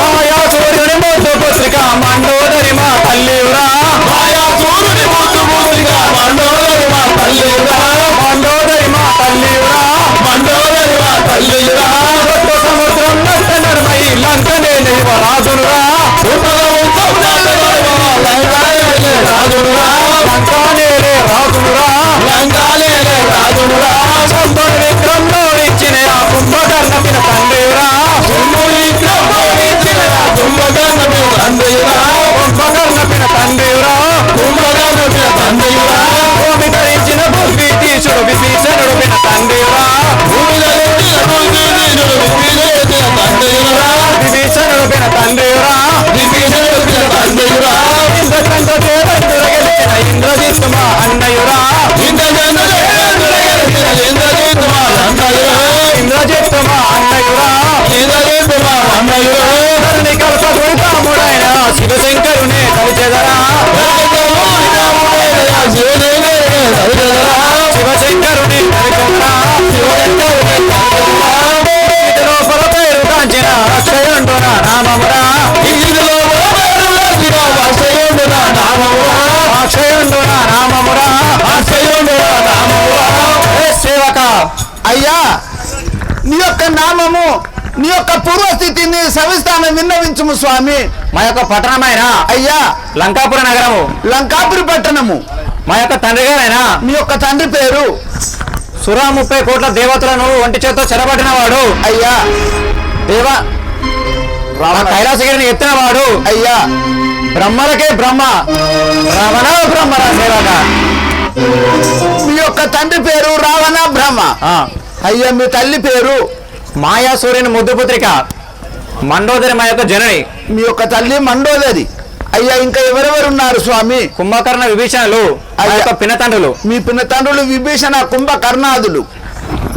A: మాయా సూర్యుని ముద్దు పుత్రిక మండోదరి మా తల్లిరా మండోదరి మా తల్లిరా మా అన్నయురా ధరణి కల్పకుడి రాముడైన శివశంకరునే తలిచెదరా శివశంకరుని తలిచెదరా లోపల పేరు కాంచిన అక్షయుండు నా నామమురా అక్షయుండు నా నామమురా సేవక
E: అయ్యా నీ యొక్క నామము నీ యొక్క పూర్వస్థితిని సవిస్తానం విన్నవించుము స్వామి.
A: మా యొక్క పట్టణమైన
E: అయ్యా
A: లంకాపుర నగరము
E: లంకాపురి పట్టణము.
A: మా యొక్క తండ్రి గారైనా
E: మీ యొక్క తండ్రి పేరు
A: సురా 30 కోట్ల దేవతలను ఒంటి చేత్తో చెరబట్టిన వాడు
E: అయ్యా
A: దేవ కైలాసగిరిని ఎత్తిన వాడు
E: అయ్యా
A: బ్రహ్మలకే బ్రహ్మ రమణ బ్రహ్మరా సేవక
E: మీ యొక్క తండ్రి పేరు రావణ బ్రహ్మ. అయ్యా మీ తల్లి పేరు
A: మాయా సూర్యుని ముద్దుపుత్రిక మండోదరి మా యొక్క జనని.
E: మీ యొక్క తల్లి మండోదరి. అయ్యా ఇంకా ఎవరెవరు ఉన్నారు స్వామి?
A: కుంభకర్ణ విభీషణులు ఆ యొక్క పినతండ్రులు.
E: మీ పినతండ్రులు విభీషణ కుంభకర్ణాదులు.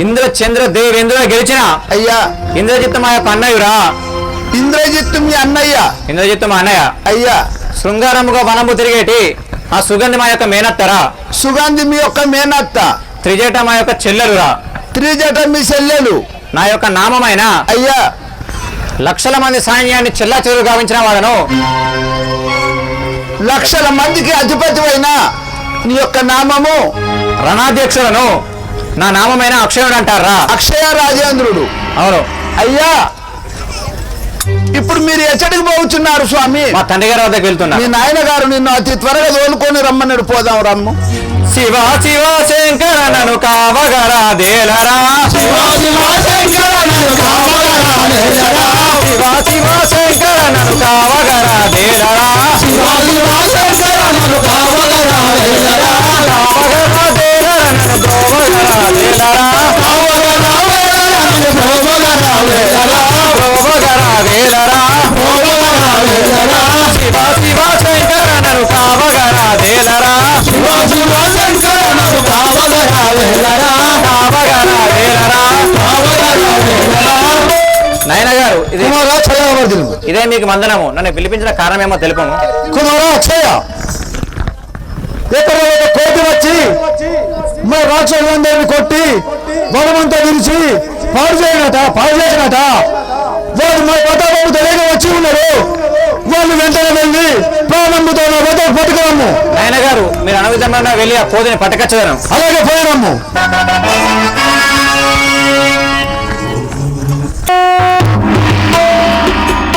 A: ఇంద్ర చంద్ర దేవేంద్రుడు గెలిచిన
E: అయ్యా
A: ఇంద్రజిత్ మా యొక్క అన్నయ్యురా.
E: ఇంద్రజిత్తు మీ అన్నయ్య.
A: ఇంద్రజిత్ మా అన్నయ్య.
E: అయ్యా
A: శృంగారముగా వనము తిరిగేటి ఆ సుగంధి మా యొక్క మేనత్తరా.
E: సుగంధి మీ యొక్క మేనత్త.
A: త్రిజట మా యొక్క చెల్లెలురా.
E: త్రిజట మీ చెల్లెలు.
A: నా యొక్క నామమైన
E: అయ్యా
A: లక్షల మంది సైన్యాన్ని చెల్లా చెరువు గావించిన వాడను.
E: లక్షల మందికి అధిపతి అయిన నీ యొక్క నామము
A: రణాధ్యక్షులను నా నామమైన అక్షయుడు అంటారా.
E: అక్షయ రాజేంద్రుడు.
A: అవును.
E: అయ్యా ఇప్పుడు మీరు ఎచ్చడికి పోతున్నారు స్వామి?
A: మా తండ్రి గారి వద్దకు వెళ్తున్నా.
E: మీ నాయన గారు నిన్ను అతి త్వరగా తోలుకొని రమ్మన్నాడు. పోదాం రమ్ము.
A: శివ శివ శంకర నను కావగరా దేలరా. శివ శివ శంకర నను కావగరా దేలరా. శివ శివ శంకర నను కావగరా దేలరా. శివ శివ శంకర నను కావగరా దేలరా. కావగరా దేలరా నను ద్రోవగరా దేలరా. కావగరా దేలరా నను ద్రోవగరా దేలరా. ద్రోవగరా దేలరా. ద్రోవగరా దేలరా. శివ శివ శంకర నను కావగరా దేలరా. శివ శివ శంకర నను కావగరా దేలరా. కావగరా దేలరా. కావగరా దేలరా. నాయన గారు ఇదే మీకు మందనము. నన్ను పిలిపించిన కారణమేమో తెలుపము.
E: కుమారా అక్షయ ఎక్కడ కోటి వచ్చి మా రాక్షసులందరినీ కొట్టి వనమంతా విరిచి పాడు చేసినట వాడు మా పతాకము తెలియక వచ్చి ఉన్నారు. వాళ్ళు వెంటనే వెళ్ళి ప్రాణంతో నా వద్దకు పట్టుకురమ్ము.
A: నాయన గారు మీరు అనవిధంగా వెళ్ళి ఆ కోదిని పట్టకచ్చదను.
E: అలాగే పోయినమ్ము.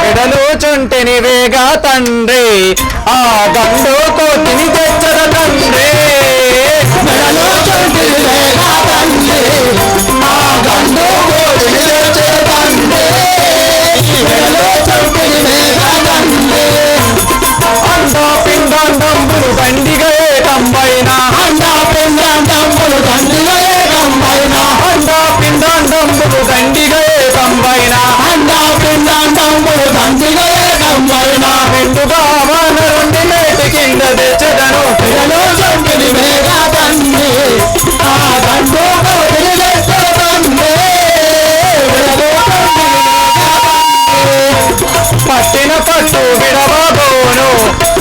A: ఎడలు చుంటిని వేగా తండ్రి ఆ గండు కోతిని తెచ్చద తండ్రి. మెడలు చుంటిని వేగా తండ్రి ఆ గండు కోతిని తెచ్చద తండ్రి. మెడలు చుంటిని వేగా తండ్రి. అండా పిండంబులు దండిగా ఏకంబైన. అండా పిండంబులు దండిగా ఏకంబైన. అండా పిండంబులు దండిగా ఏకంబైన. అండా పిండంబులు దండిగా ఏకంబైన. మెండుగా వానరుండి మేటి కింద తెచ్చదను. పిల్లలు చంపిని వేగా తండ్రి ఆ గండు కోతిని తెచ్చద తండ్రి. పట్టిన పట్టు విడవబోను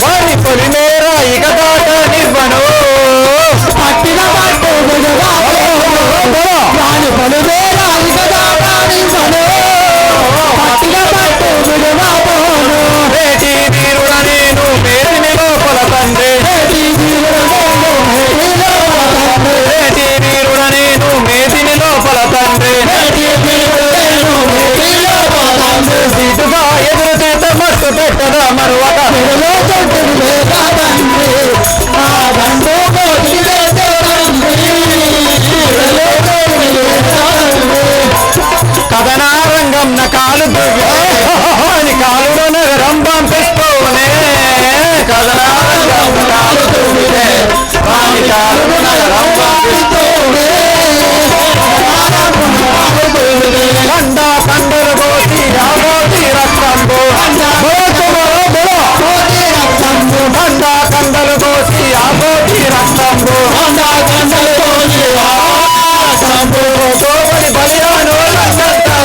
A: వారి పొలి మేర ఇక దాటనివ్వను. పట్టిన పట్టు విడవబోను వారి పొలి మేర ఇక దాటనివ్వను. పట్టిన పట్టు విడవబోను. రేటి వీరుడ నేను మేటిని లోపల తండ్రి. రేటి వీరుడ నేను మేటిని లోపల తండ్రి. రేటి వీరుడ నేను మేటిని లోపల తండ్రి. రేటి వీరుడ నేను మేటిని లోపల తండ్రి. సీటుగా ఎదురు చేత మట్టు పెట్టదా మరువక. మెడలో చుంటిని వేగా తండ్రి ఆ గండు కోతిని తెచ్చద తండ్రి. మెడలో చుంటిని వేగా తండ్రి. కథనారంగం నా కాలు దువ్వే కాలుడు నగరం పంపిస్తూనే. కథనారంగం కాలు దువ్వే కాలుడు నగరం పంపిస్తూనే. కండ కండలు కోసి ఆగోతి రక్తంబు. కండ కండలు కోసి ఆగోతి రక్తంబు. కండలు కోసి ఆగోతి రక్తంబు. కోపడి బలియాను రంగంతా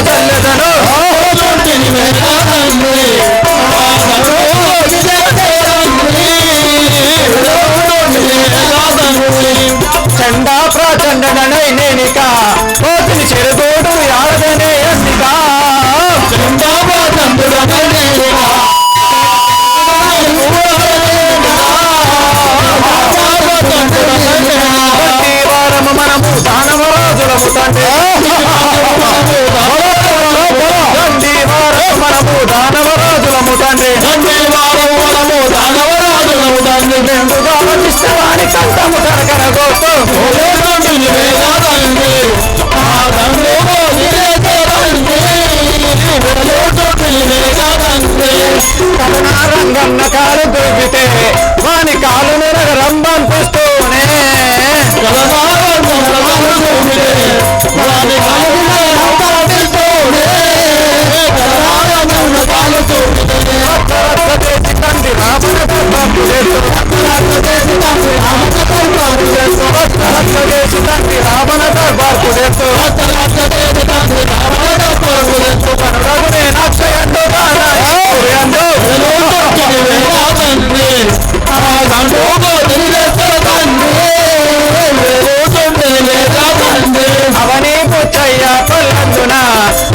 A: రంగున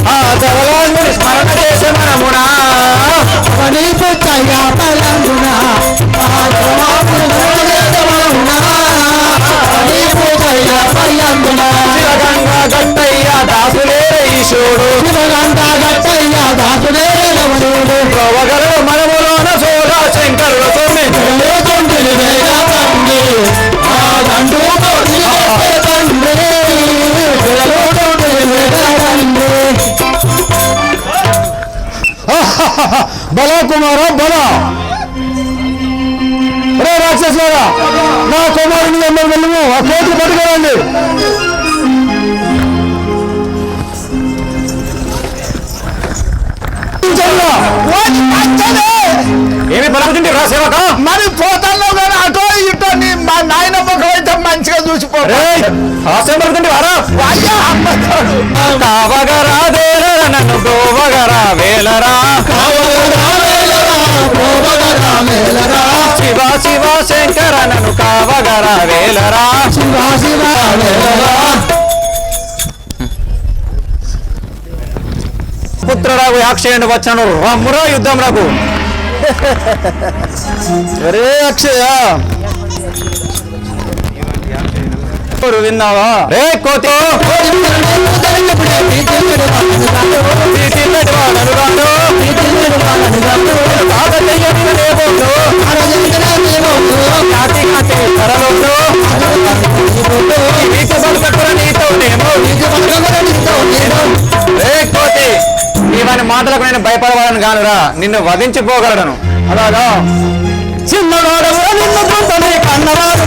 A: ఆ జవలాంగుని స్మరణ చేసే మనమునా శివగంగా గట్టయ్య దాసులే ఈశోడు గోవగల మనములోన సోడా శంకరుల తొమ్మి
E: బలా కుమార బలా రే రాక్షసులారా నా కుమారుని అందరూ వెళ్ళము ఆ కోతులు పట్టుకోరండి
A: ఏమి పలుకుతుంటే రా సేవక
E: మరి పోతాను కానీ అటో ఇటో మా నాయనమ్మ అయితే మంచిగా చూసిపో
A: హాస్యం పలుకుతుంటే వారా కావగరాదేరా నన్ను గోవగరా వేలరా శివ శివ శంకర నన్ను కావగరా వేలరా పుత్రరావు యాక్షయుని వచ్చాను రమ్మురా యుద్ధం రాకు అరే అక్షయ విన్నావా రే కోతి ఇవన్నీ మాటలకు నేను భయపడవాలని కానురా నిన్ను వధించిపోగలను అలాగా చిన్నవాడవు నిన్ను చూడని కన్నవాడు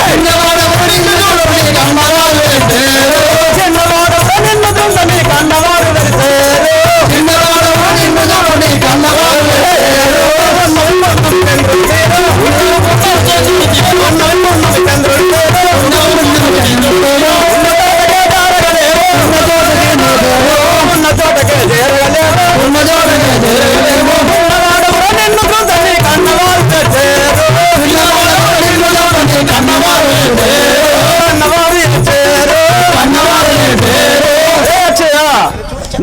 A: చిన్నవాడవు నిన్ను చూడని కన్నవాడు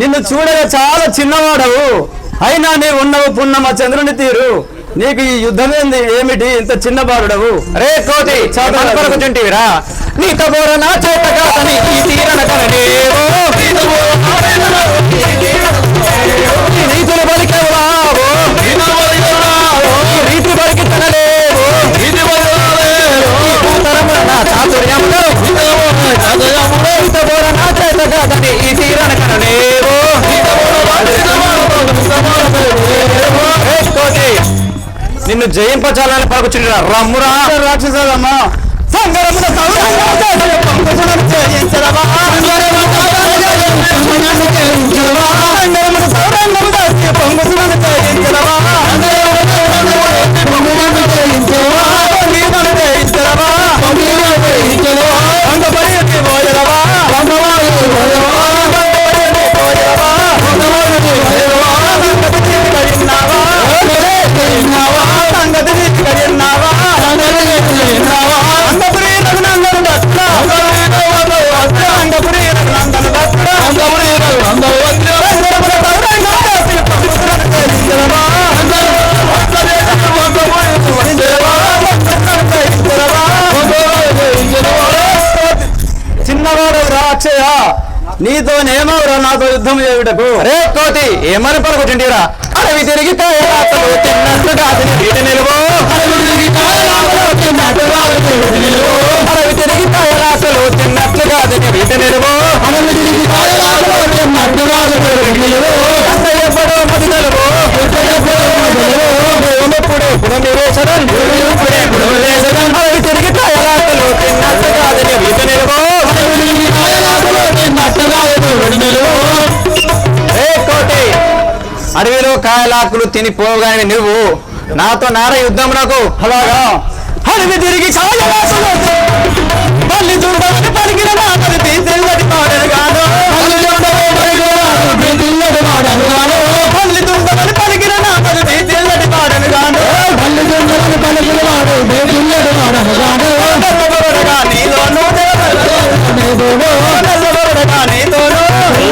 A: నిన్ను చూడగా చాలా చిన్నవాడవు అయినా నీ ఉన్నవు పున్నమ చంద్రుని తీరు నీకు ఈ యుద్ధమేంది ఏమిటి ఇంత చిన్న బాలుడవు రే కోతి చాటురా నీతో బోర నా చేత కాదని ఈ తీరన కనలేవో రీతులు బలికెవరావో రీతి బలికి తనలేవో నా చాతుర్యములు నీతో బోర నా చేత కాదని ఈ తీరన కనలేవో నిన్ను జయింపచాలని పలుకుచుండిరా రమ్మురా రాక్షసమ్మా సంగరమున నీతోనేమవరా నాతో యుద్ధం చేయుటకు రే కోతి ఏమని పలుకుచుండిరా అడవి తిరిగి తిన్నట్లుగా వీటి నిలువు అడవి తిరిగి కాయలాసలు తిన్నట్లుగా వీటి నిలువు ఎప్పుడో మది నిలువు అడవి తిరిగి కాయలాసలు తిన్నట్లుగా వీటి నిలువు అడవిలో కాయలాకులు తిని పోగానే నువ్వు నాతో నార యుద్ధం నాకు అలాగా అడవి తిరిగి కాయలాకులు మళ్ళీ చూడమని పలికిన మాటలు తీసిల్లటి పాడను గాను మళ్ళీ చూడమని పలికిన మాటలు తీసిల్లటి పాడను గాను నీలోను నీతోను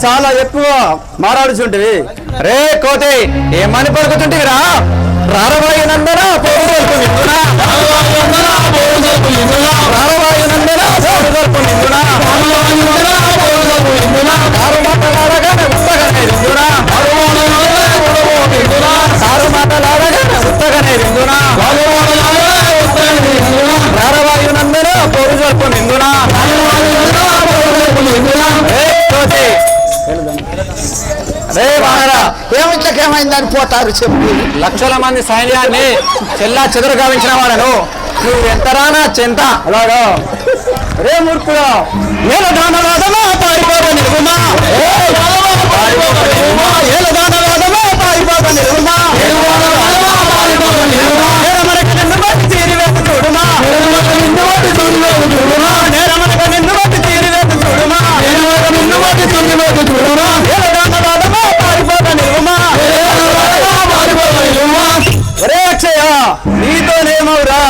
A: చాలా ఎక్కువ మాట్లాడుచుంటివి. రే కోతి, ఏమని పలుకుతుంటివిరా? రారవాయు నందన పోరుగొల్పు నిందునా, రారవాయు నందన పోరుగొల్పు నిందునా, కారు మాటలాడగానే ఉత్తగనే రిందునా, కారు మాటలాడగానే ఉత్తగనే రిందునా, రారవాయు నందన పోరుగొల్పు నిందునా. రే వానరా,
E: ఏమైందని పోతారు చెప్పి
A: లక్షల మంది సైన్యాన్ని చెల్లా చెదరు గావించిన వాడను నువ్వు ఎంతరానా చెంత అలాగా. రే మూర్ఖుడా, ఏల దానవాదమా పారిపోక నిలువుమా, ఏల దానవాదమా పారిపోక నిలువుమా, మనకి నిన్ను బట్టి తీరివేసి చూడుమా, నిన్ను బట్టి తీరివేసి చూడుమా, మనకి నిన్ను బట్టి తీరివేసి చూడుమా, నిన్ను బట్టి తీరివేసి చూడుమా, ఏల దానవాదమా పారిపోక నిలువుమా. ఒరే అక్షయ, నీతోనేమవురా?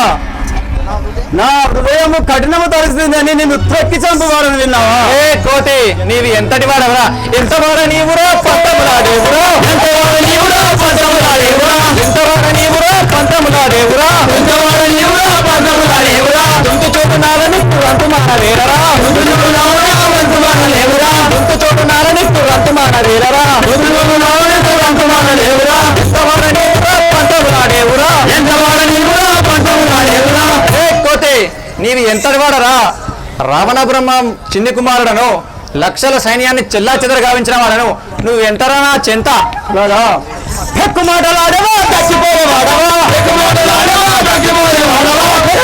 A: నా హృదయము కఠినము తరుస్తుందని నిన్ను త్రొక్కి చంపువాడని విన్నావా? ఏ కోతి, నీవి ఎంతటి వాడవరా? ఎంత వాడ నీవురా పంతములాడేవురా, ఎంత వాడ నీవురా పంతములాడేవురా, ఎంత వాడ నీవురా పంతములాడేవురా, ఎంత వాడ నీవురా పంతములాడేవురా. దుంతు చోటు నాలని రంతు మానవేరరా, దుంతు చోటు నాలని రంతు మానలేవురా, దుంతు చోటు నాలని రంతు మానవేరరా, దుంతు చోటు నాలని రంతు మానలేవురా. ఎంత వాడ నీవురా పంతములాడేవురా, ఎంత వాడ నీవురా పంతములాడేవురా. ఏ కోతి, నీవి ఎంతటి వాడరా? రావణ బ్రహ్మ చిన్ని కుమారుడను లక్షల సైన్యాన్ని చెల్లా చెదరు గావించిన వాడను నువ్వు ఎంతరా నా చెంత? ఎక్కు మాటలాడవా, తగ్గిపోవాడవా,